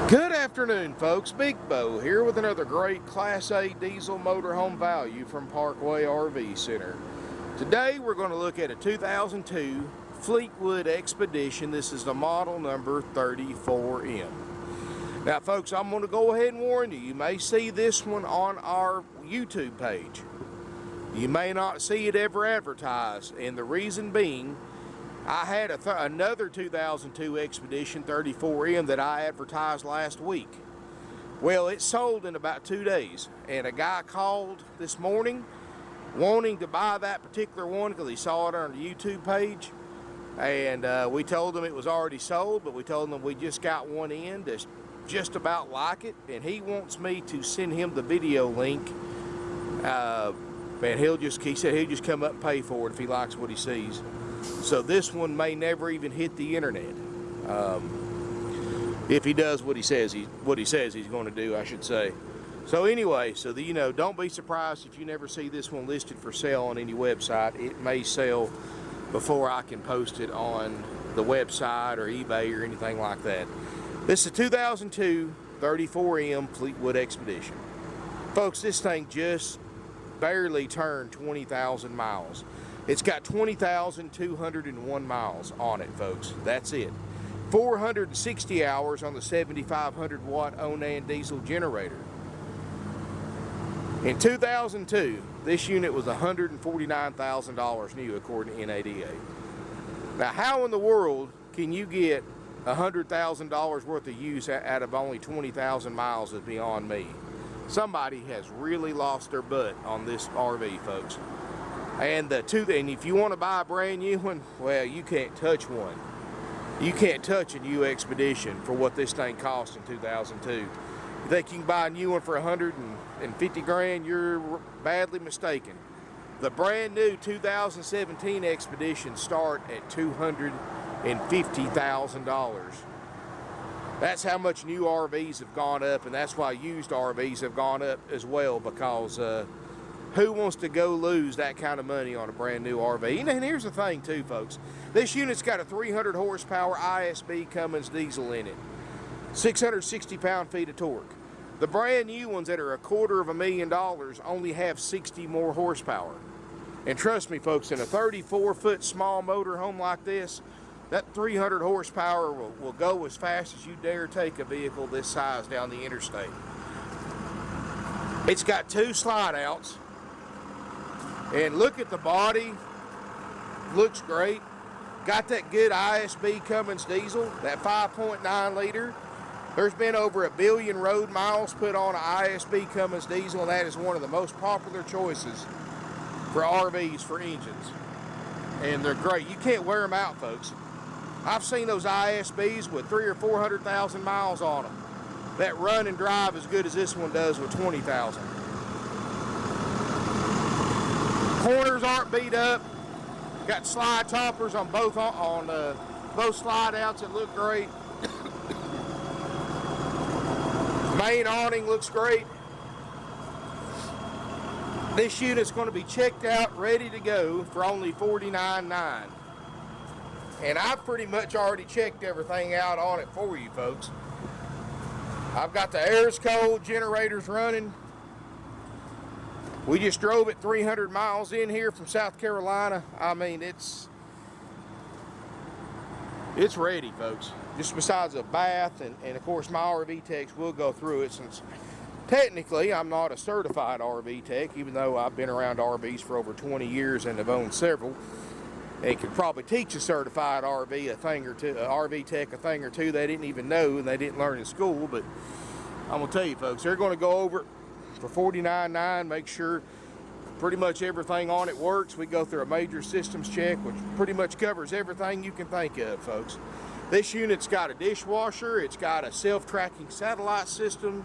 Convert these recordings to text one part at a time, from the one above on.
Good afternoon, folks. Big Bo here with another great Class A diesel motorhome value from Parkway RV Center. Today we're going to look at a 2002 Fleetwood Expedition. This is the model number 34M. Now folks, I'm going to go ahead and warn you, you may see this one on our YouTube page. You may not see it ever advertised, and the reason being, I had another 2002 Expedition 34M that I advertised last week. Well, it sold in about 2 days, and a guy called this morning wanting to buy that particular one because he saw it on the YouTube page, and we told him it was already sold, but we told him we just got one in that's just about like it, and he wants me to send him the video link, and he said he'll just come up and pay for it if he likes what he sees. So this one may never even hit the internet, if he does what he says he's going to do, I should say. So anyway, don't be surprised if you never see this one listed for sale on any website. It may sell before I can post it on the website or eBay or anything like that. This is a 2002 34M Fleetwood Expedition. Folks, this thing just barely turned 20,000 miles. It's got 20,201 miles on it, folks. That's it. 460 hours on the 7,500 watt Onan diesel generator. In 2002, this unit was $149,000 new according to NADA. Now, how in the world can you get $100,000 worth of use out of only 20,000 miles is beyond me. Somebody has really lost their butt on this RV, folks. And if you want to buy a brand new one, well, you can't touch one. You can't touch a new Expedition for what this thing cost in 2002. You think you can buy a new one for 150 grand? You're badly mistaken. The brand new 2017 Expedition start at $250,000. That's how much new RVs have gone up, and that's why used RVs have gone up as well, because who wants to go lose that kind of money on a brand new RV? And here's the thing too, folks. This unit's got a 300 horsepower ISB Cummins diesel in it. 660 pound-feet of torque. The brand new ones that are $250,000 only have 60 more horsepower. And trust me, folks, in a 34-foot small motorhome like this, that 300 horsepower will go as fast as you dare take a vehicle this size down the interstate. It's got 2 slide outs. And look at the body, looks great. Got that good ISB Cummins diesel, that 5.9 liter. There's been over 1 billion road miles put on an ISB Cummins diesel, and that is one of the most popular choices for RVs for engines. And they're great. You can't wear them out, folks. I've seen those ISBs with 300,000 or 400,000 miles on them that run and drive as good as this one does with 20,000. Corners aren't beat up. Got slide toppers on both slide outs that look great. Main awning looks great. This unit's going to be checked out, ready to go for only $49,900. And I've pretty much already checked everything out on it for you, folks. I've got the air's cold, generators running. We just drove it 300 miles in here from South Carolina. I mean, it's ready, folks. Just besides a bath, and of course my RV techs will go through it, since technically I'm not a certified RV tech, even though I've been around RVs for over 20 years and have owned several. And could probably teach a certified RV RV tech a thing or two they didn't even know and they didn't learn in school. But I'm gonna tell you, folks, they're gonna go over it for $49,900, make sure pretty much everything on it works. We go through a major systems check, which pretty much covers everything you can think of, folks. This unit's got a dishwasher, it's got a self-tracking satellite system,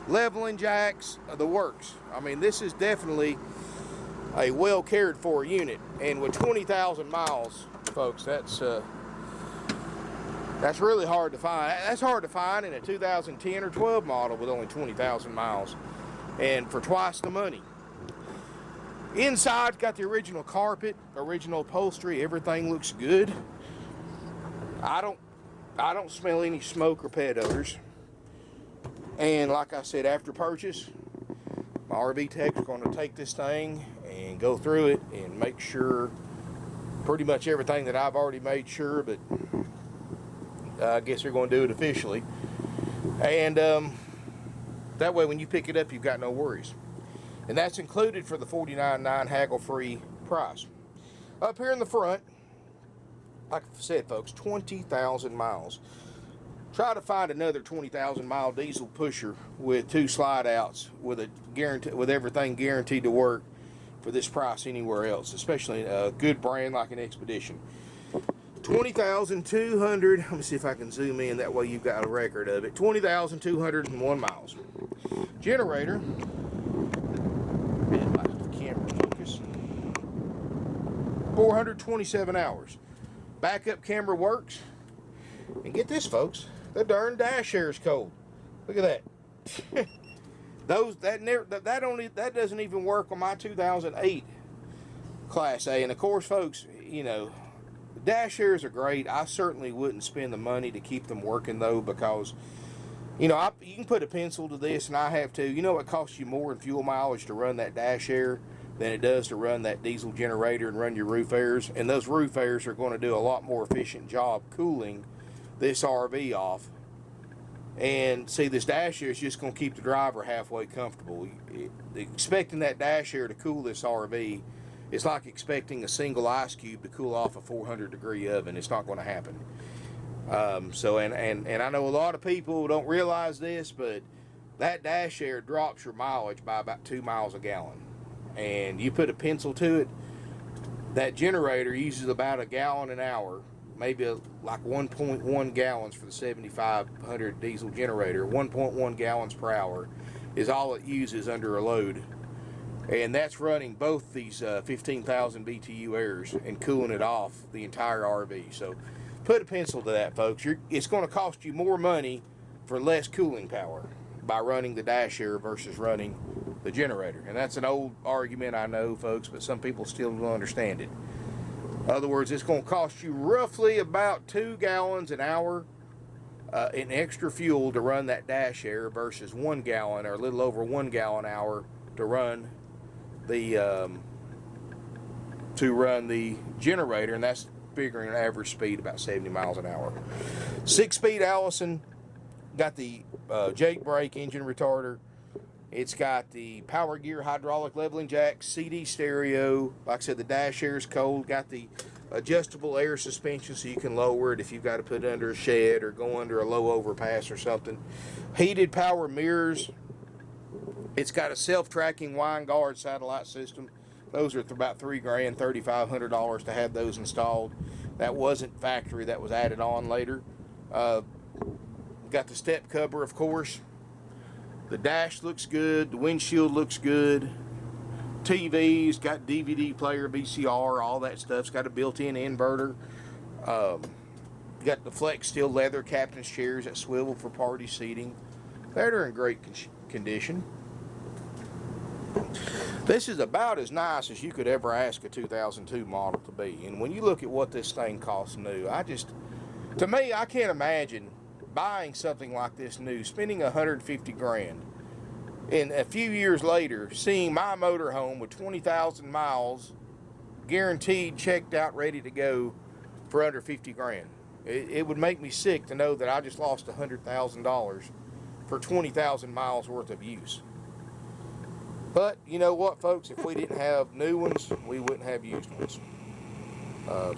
leveling jacks, the works. I mean, this is definitely a well cared for unit, and with 20,000 miles, folks, that's really hard to find. That's hard to find in a 2010 or 12 model with only 20,000 miles, and for twice the money. Inside, got the original carpet, original upholstery. Everything looks good. I don't smell any smoke or pet odors. And like I said, after purchase, my RV tech's going to take this thing and go through it and make sure pretty much everything that I've already made sure, but I guess they're going to do it officially. And that way when you pick it up, you've got no worries. And that's included for the $49.9 haggle-free price. Up here in the front, like I said, folks, 20,000 miles. Try to find another 20,000 mile diesel pusher with 2 slide outs with a guarantee, with everything guaranteed to work for this price anywhere else, especially a good brand like an Expedition. 20,200. Let me see if I can zoom in. That way you've got a record of it. 20,201 miles. Generator. Camera focus. 427 hours. Backup camera works. And get this, folks. The darn dash air is cold. Look at that. That doesn't even work on my 2008 Class A. And of course, folks, you know, dash airs are great. I certainly wouldn't spend the money to keep them working though, because you know you can put a pencil to this, and I have to. You know, it costs you more in fuel mileage to run that dash air than it does to run that diesel generator and run your roof airs. And those roof airs are going to do a lot more efficient job cooling this RV off. And see, this dash air is just going to keep the driver halfway comfortable. Expecting that dash air to cool this RV, it's like expecting a single ice cube to cool off a 400-degree oven. It's not going to happen. And I know a lot of people don't realize this, but that dash air drops your mileage by about 2 miles a gallon. And you put a pencil to it, that generator uses about a gallon an hour. Maybe like 1.1 gallons for the 7500 diesel generator. 1.1 gallons per hour is all it uses under a load. And that's running both these 15,000 BTU airs and cooling it off the entire RV. So put a pencil to that, folks. It's going to cost you more money for less cooling power by running the dash air versus running the generator. And that's an old argument, I know, folks, but some people still don't understand it. In other words, it's going to cost you roughly about 2 gallons an hour in extra fuel to run that dash air versus 1 gallon or a little over 1 gallon an hour to run the generator, and that's figuring an average speed about 70 miles an hour. 6-speed Allison, got the Jake brake engine retarder. It's got the power gear hydraulic leveling jack, CD stereo. Like I said, the dash air is cold. Got the adjustable air suspension so you can lower it if you've got to put it under a shed or go under a low overpass or something. Heated power mirrors. It's got a self-tracking wine guard satellite system. Those are about $3 grand, $3,500 to have those installed. That wasn't factory, that was added on later. Got the step cover, of course. The dash looks good, the windshield looks good. TV's got DVD player, VCR, all that stuff's got a built-in inverter. Got the flex steel leather captain's chairs that swivel for party seating. They're in great condition. This is about as nice as you could ever ask a 2002 model to be. And when you look at what this thing costs new, to me, I can't imagine buying something like this new, spending 150 grand, and a few years later seeing my motorhome with 20,000 miles guaranteed, checked out, ready to go for under 50 grand. It would make me sick to know that I just lost $100,000 for 20,000 miles worth of use. But you know what, folks, if we didn't have new ones, we wouldn't have used ones.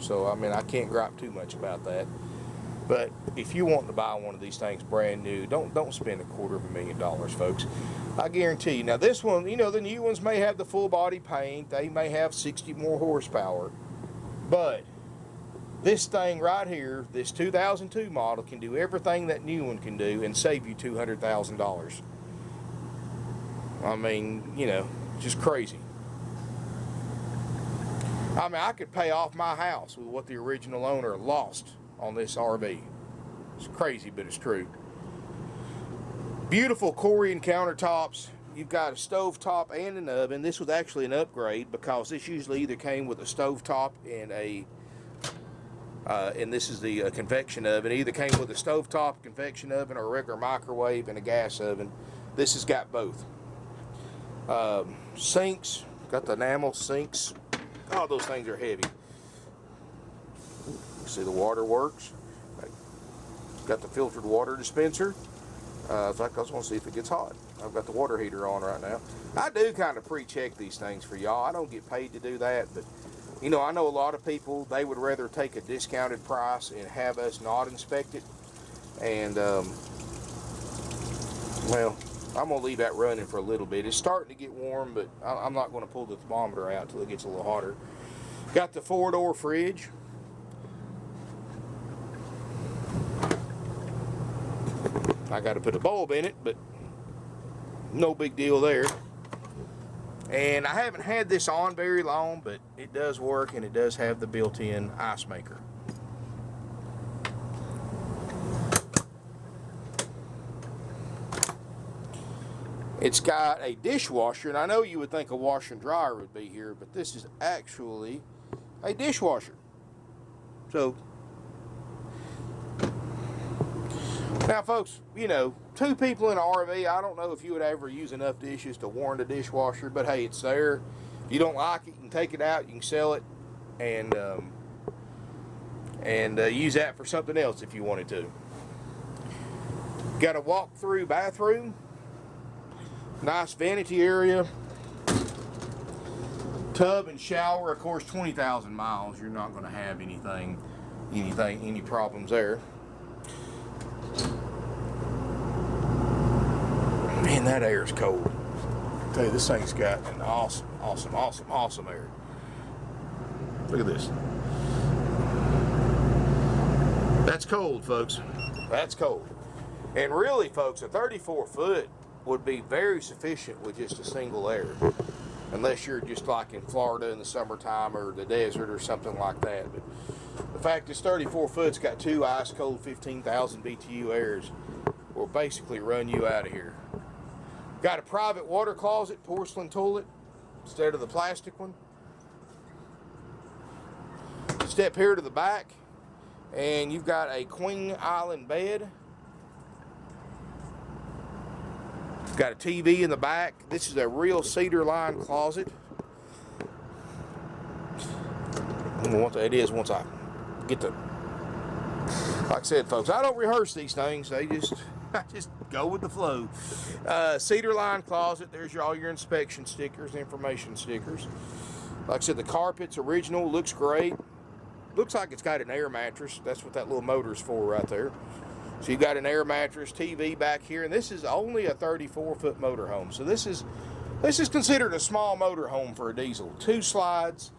So I mean, I can't gripe too much about that. But if you want to buy one of these things brand new, don't spend $250,000, folks. I guarantee you. Now this one, you know, the new ones may have the full body paint. They may have 60 more horsepower. But this thing right here, this 2002 model, can do everything that new one can do and save you $200,000. I mean, you know, just crazy. I mean, I could pay off my house with what the original owner lost on this RV. It's crazy, but it's true. Beautiful Corian countertops. You've got a stove top and an oven. This was actually an upgrade because this usually either came with a stove top and a And this is the convection oven. It either came with a stovetop convection oven or a regular microwave and a gas oven. This has got both. Sinks, got the enamel sinks. Oh, those things are heavy. See, the water works. Got the filtered water dispenser. In fact, I just want to see if it gets hot. I've got the water heater on right now. I do kind of pre-check these things for y'all. I don't get paid to do that, but you know, I know a lot of people, they would rather take a discounted price and have us not inspect it. And, well, I'm going to leave that running for a little bit. It's starting to get warm, but I'm not going to pull the thermometer out until it gets a little hotter. Got the 4-door fridge. I got to put a bulb in it, but no big deal there. And I haven't had this on very long, but it does work, and it does have the built-in ice maker. It's got a dishwasher, and I know you would think a washer and dryer would be here, but this is actually a dishwasher. So, now folks, you know, 2 people in an RV, I don't know if you would ever use enough dishes to warrant a dishwasher, but hey, it's there. If you don't like it, you can take it out, you can sell it, and use that for something else if you wanted to. Got a walk-through bathroom. Nice vanity area. Tub and shower, of course, 20,000 miles. You're not going to have any problems there. Man, that air is cold. I tell you, this thing's got an awesome air. Look at this. That's cold, folks. That's cold. And really, folks, a 34 foot would be very sufficient with just a single air. Unless you're just like in Florida in the summertime or the desert or something like that. But the fact is 34 foot's got 2 ice cold 15,000 BTU airs will basically run you out of here. Got a private water closet, porcelain toilet instead of the plastic one. Step here to the back, and you've got a queen island bed. Got a TV in the back. This is a real cedar lined closet. I don't know what that is once I get the... Like I said, folks, I don't rehearse these things. I just go with the flow. Cedar lined closet. There's all your inspection stickers, information stickers. Like I said, the carpet's original. Looks great. Looks like it's got an air mattress. That's what that little motor's for right there. So you've got an air mattress, TV back here, and this is only a 34-foot motorhome. So this is considered a small motorhome for a diesel. 2 slides.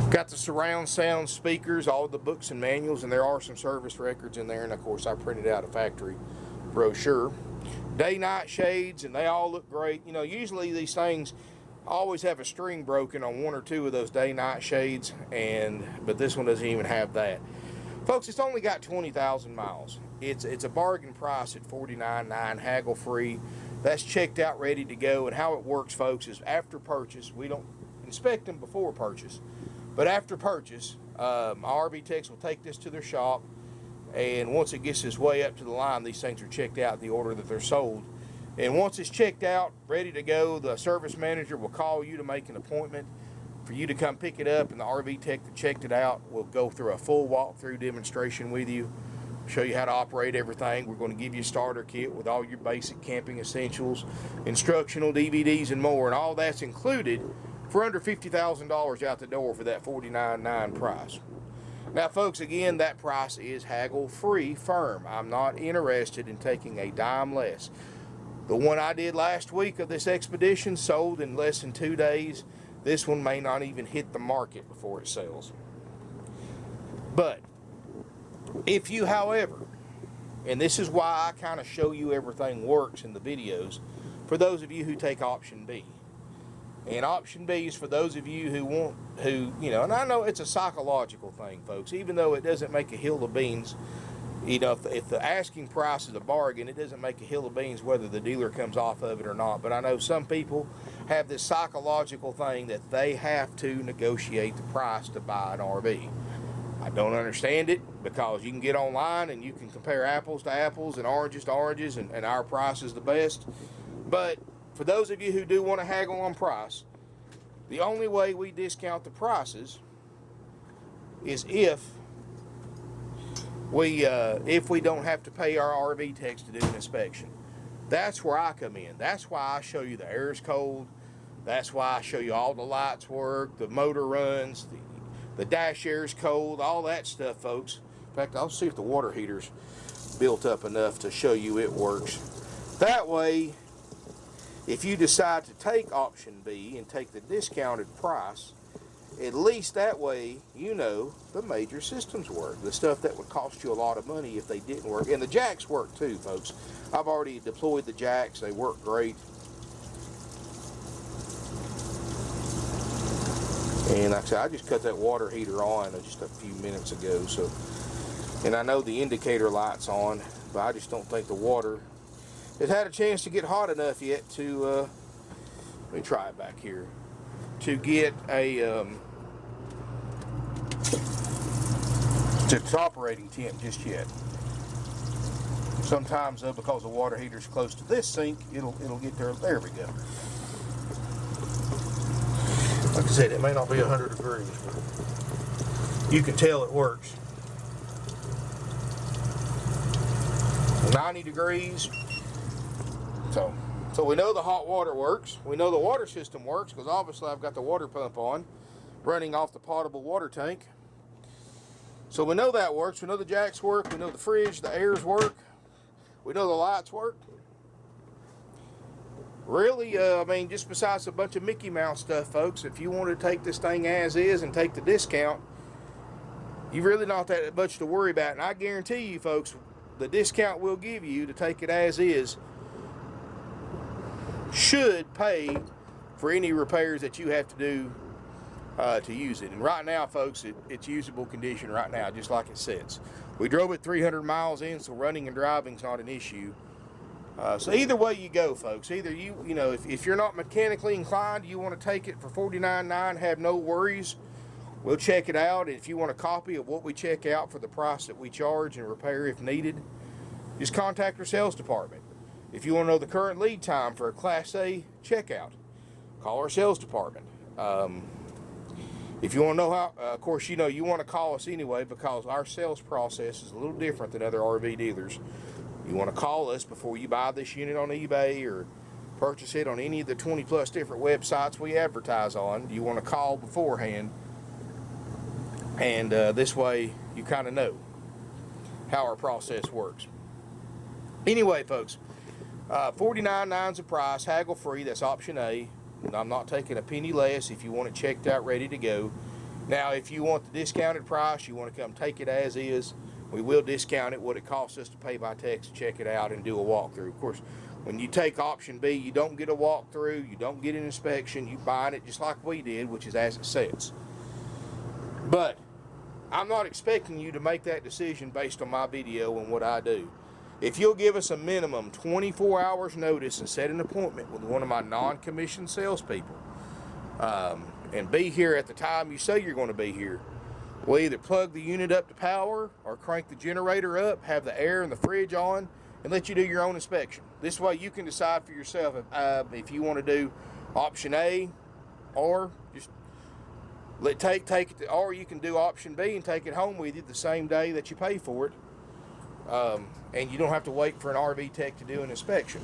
Got the surround sound speakers, all the books and manuals, and there are some service records in there. And of course, I printed out a factory brochure. Day-night shades, and they all look great. You know, usually these things always have a string broken on 1 or 2 of those day-night shades, but this one doesn't even have that. Folks, it's only got 20,000 miles. It's a bargain price at $49,900, haggle free. That's checked out, ready to go. And how it works, folks, is after purchase, we don't inspect them before purchase, but after purchase, our RV techs will take this to their shop, and once it gets its way up to the line, these things are checked out in the order that they're sold. And once it's checked out, ready to go, the service manager will call you to make an appointment for you to come pick it up, and the RV tech that checked it out will go through a full walkthrough demonstration with you, show you how to operate everything. We're going to give you a starter kit with all your basic camping essentials, instructional DVDs, and more, and all that's included for under $50,000 out the door for that $49,900 price. Now, folks, again, that price is haggle free, firm. I'm not interested in taking a dime less. The one I did last week of this expedition sold in less than 2 days. This one may not even hit the market before it sells. But if you, however, and this is why I kind of show you everything works in the videos, for those of you who take option B. And option B is for those of you who, you know, and I know it's a psychological thing, folks, even though it doesn't make a hill of beans. You know, if the asking price is a bargain, it doesn't make a hill of beans whether the dealer comes off of it or not. But I know some people have this psychological thing that they have to negotiate the price to buy an RV. I don't understand it, because you can get online and you can compare apples to apples and oranges to oranges, and our price is the best. But for those of you who do want to haggle on price, the only way we discount the prices is if we don't have to pay our RV techs to do an inspection. That's where I come in. That's why I show you the air is cold. That's why I show you all the lights work, the motor runs, the dash air is cold, all that stuff, folks. In fact, I'll see if the water heater's built up enough to show you it works. That way, if you decide to take option B and take the discounted price, at least that way you know the major systems work. The stuff that would cost you a lot of money if they didn't work. And the jacks work too, folks. I've already deployed the jacks. They work great. And like I said, I just cut that water heater on just a few minutes ago. So, and I know the indicator light's on, but I just don't think the water has had a chance to get hot enough yet to, let me try it back here, to get a, to its operating temp just yet. Sometimes though, because the water heater's close to this sink, it'll get there. There we go. Like I said, it may not be 100 degrees, but you can tell it works. 90 degrees. So we know the hot water works. We know the water system works, because obviously I've got the water pump on, running off the potable water tank. So we know that works. We know the jacks work. We know the fridge, the airs work. We know the lights work. Really, I mean, just besides a bunch of Mickey Mouse stuff, folks, if you want to take this thing as is and take the discount, you've really not that much to worry about. And I guarantee you, folks, the discount we'll give you to take it as is should pay for any repairs that you have to do to use it. And right now, folks, it's usable condition right now, just like it sits. We drove it 300 miles in, so running and driving is not an issue. So either way you go, folks, either you know, if you're not mechanically inclined, you want to take it for $49.9, have no worries. We'll check it out. And if you want a copy of what we check out for the price that we charge and repair if needed, just contact our sales department. If you want to know the current lead time for a Class A checkout, call our sales department. If you want to know how, of course, you know, you want to call us anyway, because our sales process is a little different than other RV dealers. You want to call us before you buy this unit on eBay or purchase it on any of the 20 plus different websites we advertise on. You want to call beforehand, and this way you kind of know how our process works. Anyway, folks, $49.9 is the price, haggle free. That's option A. I'm not taking a penny less if you want it checked out, ready to go. Now, if you want the discounted price, you want to come take it as is, we will discount it what it costs us to pay by text, check it out, and do a walkthrough. Of course, when you take option B, you don't get a walkthrough, you don't get an inspection, you buy it just like we did, which is as it sits. But I'm not expecting you to make that decision based on my video and what I do. If you'll give us a minimum 24 hours notice and set an appointment with one of my non-commissioned salespeople, and be here at the time you say you're going to be here, we'll either plug the unit up to power or crank the generator up, have the air and the fridge on, and let you do your own inspection. This way you can decide for yourself if you want to do option A, or just take it, or you can do option B and take it home with you the same day that you pay for it. And you don't have to wait for an RV tech to do an inspection.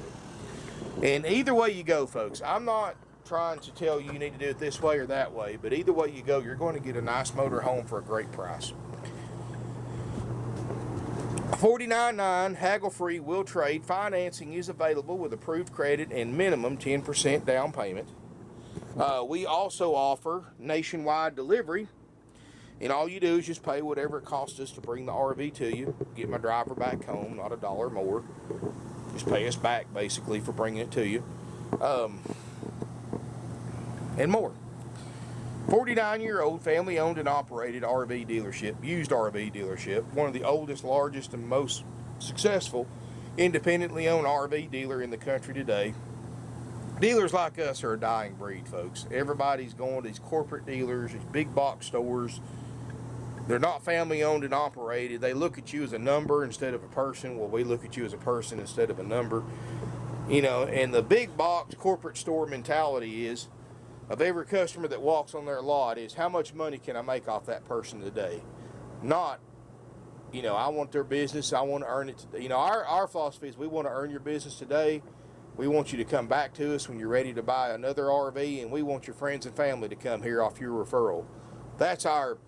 And either way you go, folks, I'm not trying to tell you need to do it this way or that way, but either way you go, you're going to get a nice motor home for a great price. $49.9, haggle free, will trade. Financing is available with approved credit and minimum 10% down payment. We also offer nationwide delivery, and all you do is just pay whatever it costs us to bring the RV to you, get my driver back home, not $1 more. Just pay us back basically for bringing it to you, and more. 49-year-old family-owned and operated RV dealership, used RV dealership, one of the oldest, largest, and most successful independently owned RV dealer in the country today. Dealers like us are a dying breed, folks. Everybody's going to these corporate dealers, these big box stores. They're not family owned and operated. They look at you as a number instead of a person. Well, we look at you as a person instead of a number. You know, and the big box corporate store mentality is, of every customer that walks on their lot, is how much money can I make off that person today? Not, you know, I want their business, I want to earn it today. You know, our philosophy is we want to earn your business today. We want you to come back to us when you're ready to buy another RV, and we want your friends and family to come here off your referral. That's our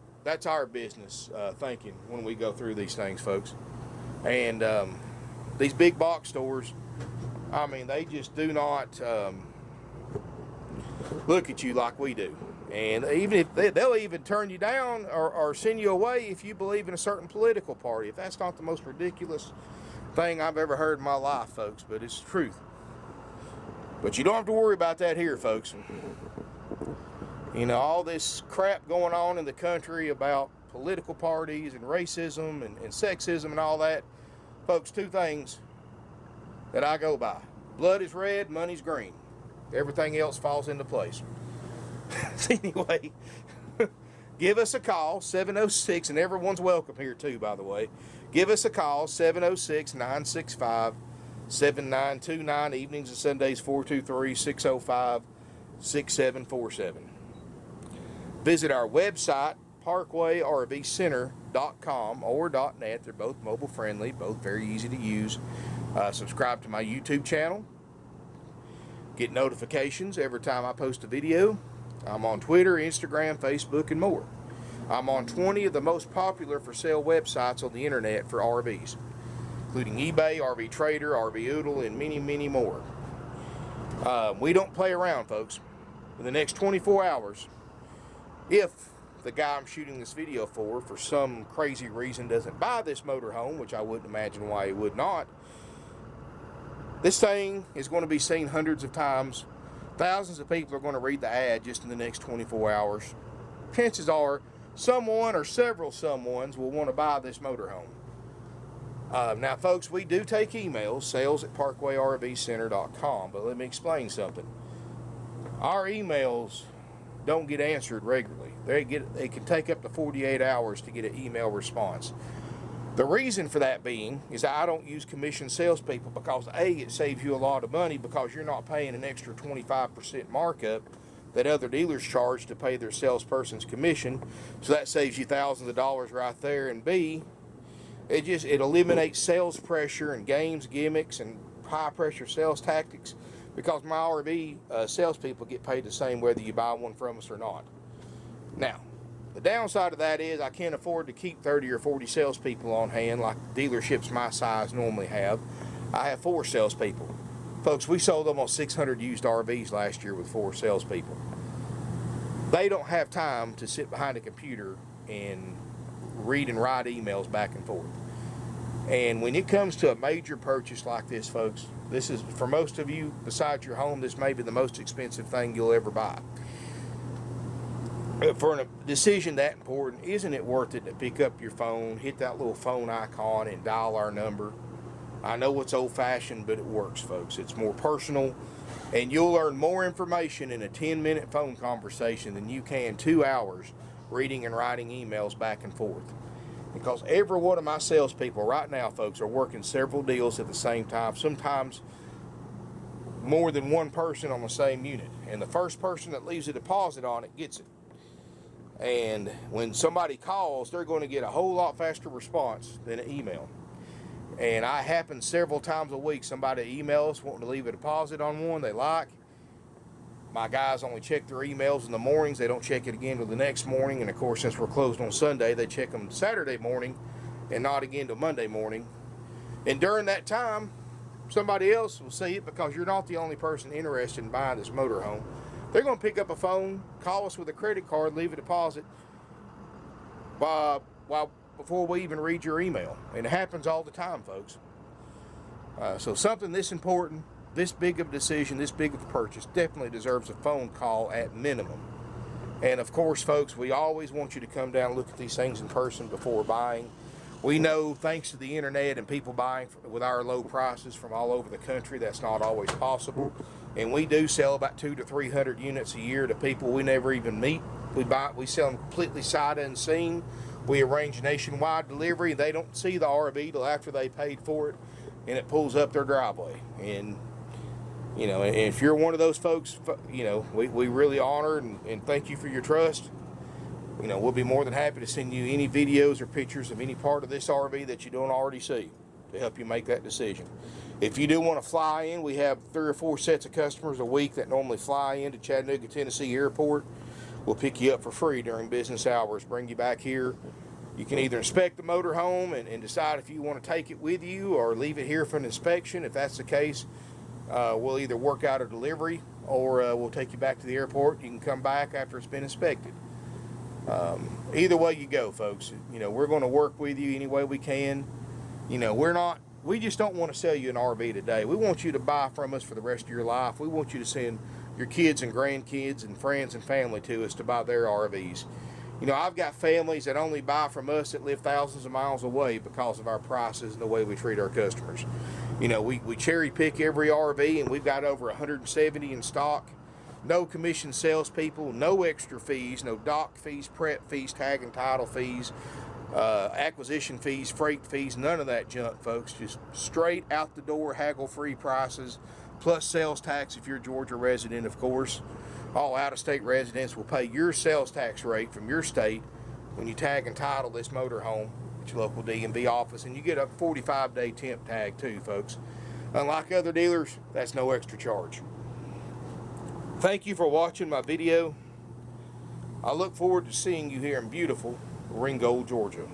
business thinking when we go through these things, folks. And these big box stores, I mean, they just do not look at you like we do. And even if they'll even turn you down or send you away if you believe in a certain political party. If that's not the most ridiculous thing I've ever heard in my life, folks, but it's the truth. But you don't have to worry about that here, folks. You know, all this crap going on in the country about political parties and racism and sexism and all that. Folks, two things that I go by. Blood is red, money's green. Everything else falls into place. Anyway, give us a call, 706, and everyone's welcome here too, by the way. Give us a call, 706-965-7929, evenings and Sundays, 423-605-6747. Visit our website, parkwayrvcenter.com or .net. They're both mobile friendly, both very easy to use. Subscribe to my YouTube channel. Get notifications every time I post a video. I'm on Twitter, Instagram, Facebook, and more. I'm on 20 of the most popular for sale websites on the internet for RVs, including eBay, RV Trader, RV Oodle, and many, many more. We don't play around, folks. In the next 24 hours, if the guy I'm shooting this video for some crazy reason, doesn't buy this motorhome, which I wouldn't imagine why he would not, this thing is going to be seen hundreds of times. Thousands of people are going to read the ad just in the next 24 hours. Chances are someone or several someones will want to buy this motorhome. Now, folks, we do take emails, sales@parkwayrvcenter.com, but let me explain something. Our emails don't get answered regularly. They can take up to 48 hours to get an email response. The reason for that being is I don't use commission salespeople because A, it saves you a lot of money because you're not paying an extra 25% markup that other dealers charge to pay their salesperson's commission. So that saves you thousands of dollars right there. And B, it eliminates sales pressure and games, gimmicks, and high pressure sales tactics because my RV salespeople get paid the same whether you buy one from us or not. Now, the downside of that is I can't afford to keep 30 or 40 salespeople on hand like dealerships my size normally have. I have 4 salespeople. Folks, we sold almost 600 used RVs last year with 4 salespeople. They don't have time to sit behind a computer and read and write emails back and forth. And when it comes to a major purchase like this, folks, this is, for most of you, besides your home, this may be the most expensive thing you'll ever buy. For a decision that important, isn't it worth it to pick up your phone, hit that little phone icon, and dial our number? I know it's old-fashioned, but it works, folks. It's more personal, and you'll learn more information in a 10-minute phone conversation than you can 2 hours reading and writing emails back and forth. Because every one of my salespeople right now, folks, are working several deals at the same time, sometimes more than one person on the same unit. And the first person that leaves a deposit on it gets it. And when somebody calls, they're going to get a whole lot faster response than an email. And I happen several times a week, somebody emails wanting to leave a deposit on one they like. My guys only check their emails in the mornings. They don't check it again till the next morning. And of course, since we're closed on Sunday, they check them Saturday morning and not again till Monday morning. And during that time, somebody else will see it because you're not the only person interested in buying this motorhome. They're going to pick up a phone, call us with a credit card, leave a deposit before we even read your email. And it happens all the time, folks. So something this important, this big of a decision, this big of a purchase, definitely deserves a phone call at minimum. And of course, folks, we always want you to come down and look at these things in person before buying. We know, thanks to the internet and people buying with our low prices from all over the country, that's not always possible. And we do sell about 200 to 300 units a year to people we never even meet. We sell them completely sight unseen. We arrange nationwide delivery. They don't see the RV till after they paid for it, and it pulls up their driveway. And you know, and if you're one of those folks, you know, we really honor and thank you for your trust. You know, we'll be more than happy to send you any videos or pictures of any part of this RV that you don't already see to help you make that decision. If you do want to fly in, we have 3 or 4 sets of customers a week that normally fly into Chattanooga, Tennessee Airport. We'll pick you up for free during business hours, bring you back here. You can either inspect the motor home and decide if you want to take it with you or leave it here for an inspection. If that's the case, we'll either work out a delivery or we'll take you back to the airport. You can come back after it's been inspected. Either way you go, folks, you know, we're going to work with you any way we can. You know, we just don't want to sell you an RV today. We want you to buy from us for the rest of your life. We want you to send your kids and grandkids and friends and family to us to buy their RVs. You know, I've got families that only buy from us that live thousands of miles away because of our prices and the way we treat our customers. You know, we cherry pick every RV, and we've got over 170 in stock. No commission salespeople, no extra fees, no dock fees, prep fees, tag and title fees, acquisition fees, freight fees, none of that junk, folks. Just straight out the door, haggle-free prices, plus sales tax if you're a Georgia resident, of course. All out-of-state residents will pay your sales tax rate from your state when you tag and title this motorhome at your local DMV office, and you get a 45-day temp tag too, folks. Unlike other dealers, that's no extra charge. Thank you for watching my video. I look forward to seeing you here in beautiful Ringgold, Georgia.